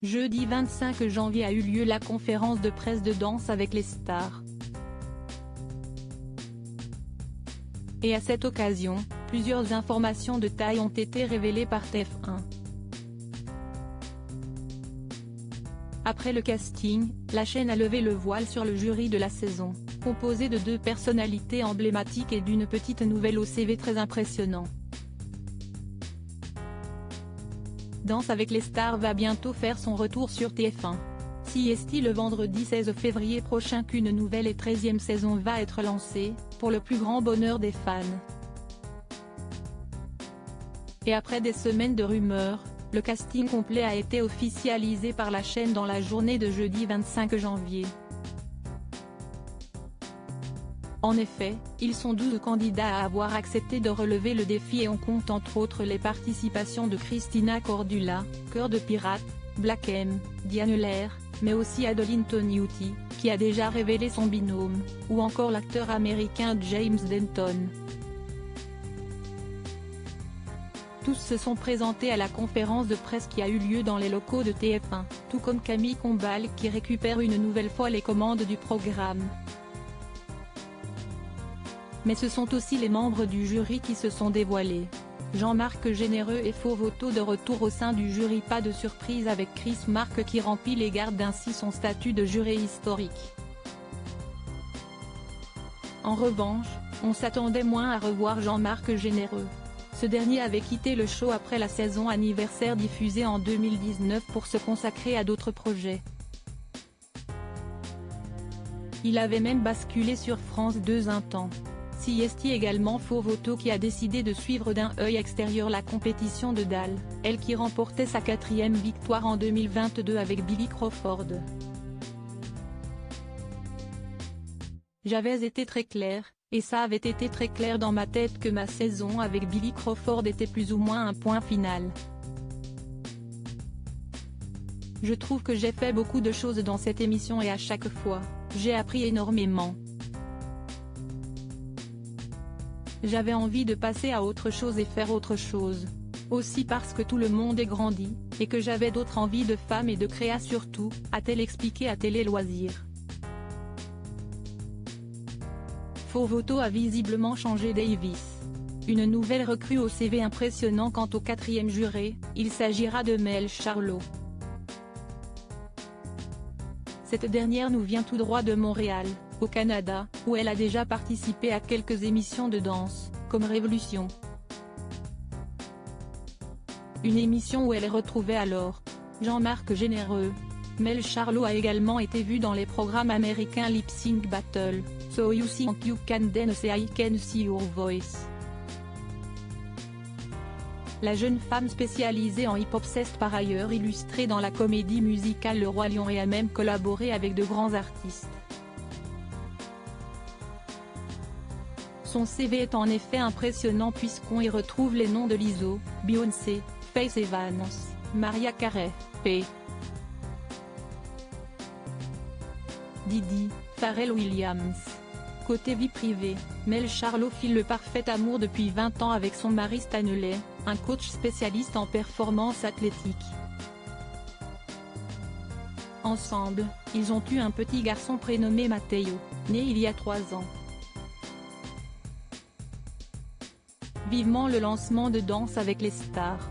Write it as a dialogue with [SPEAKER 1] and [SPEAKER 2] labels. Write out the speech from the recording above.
[SPEAKER 1] Jeudi 25 janvier a eu lieu la conférence de presse de Danse avec les stars. Et à cette occasion, plusieurs informations de taille ont été révélées par TF1. Après le casting, la chaîne a levé le voile sur le jury de la saison, composé de 2 personnalités emblématiques et d'une petite nouvelle au CV très impressionnant. Danse avec les stars va bientôt faire son retour sur TF1. CST le vendredi 16 février prochain qu'une nouvelle et 13e saison va être lancée, pour le plus grand bonheur des fans. Et après des semaines de rumeurs, le casting complet a été officialisé par la chaîne dans la journée de jeudi 25 janvier. En effet, ils sont 12 candidats à avoir accepté de relever le défi et on compte entre autres les participations de Christina Cordula, Cœur de Pirate, Black M, Diane Lair, mais aussi Adeline Toniutti, qui a déjà révélé son binôme, ou encore l'acteur américain James Denton. Tous se sont présentés à la conférence de presse qui a eu lieu dans les locaux de TF1, tout comme Camille Combal qui récupère une nouvelle fois les commandes du programme. Mais ce sont aussi les membres du jury qui se sont dévoilés. Jean-Marc Généreux et Faux Voto de retour au sein du jury. Pas de surprise avec Chris Marc qui remplit et garde ainsi son statut de juré historique. En revanche, on s'attendait moins à revoir Jean-Marc Généreux. Ce dernier avait quitté le show après la saison anniversaire diffusée en 2019 pour se consacrer à d'autres projets. Il avait même basculé sur France 2 un temps. CST également Faux Voto qui a décidé de suivre d'un œil extérieur la compétition de Dal, elle qui remportait sa 4e victoire en 2022 avec Billy Crawford. J'avais été très clair, et ça avait été très clair dans ma tête que ma saison avec Billy Crawford était plus ou moins un point final. Je trouve que j'ai fait beaucoup de choses dans cette émission et à chaque fois, j'ai appris énormément. J'avais envie de passer à autre chose et faire autre chose. Aussi parce que tout le monde est grandi, et que j'avais d'autres envies de femme et de créa surtout, a-t-elle expliqué à Télé Loisirs. Faux Voto a visiblement changé Davis. Une nouvelle recrue au CV impressionnant quant au 4e juré, il s'agira de Mel Charlot. Cette dernière nous vient tout droit de Montréal, au Canada, où elle a déjà participé à quelques émissions de danse, comme Révolution. Une émission où elle retrouvait alors Jean-Marc Généreux. Mel Charlot a également été vue dans les programmes américains Lip Sync Battle, So You Think You Can Dance et I Can See Your Voice. La jeune femme spécialisée en hip-hop s'est par ailleurs illustrée dans la comédie musicale Le Roi Lion et a même collaboré avec de grands artistes. Son CV est en effet impressionnant puisqu'on y retrouve les noms de Lizzo, Beyoncé, Faith Evans, Mariah Carey, P. Diddy, Pharrell Williams. Côté vie privée, Mel Charlot file le parfait amour depuis 20 ans avec son mari Stanley, un coach spécialiste en performance athlétique. Ensemble, ils ont eu un petit garçon prénommé Matteo, né il y a 3 ans. Vivement le lancement de Danse avec les stars.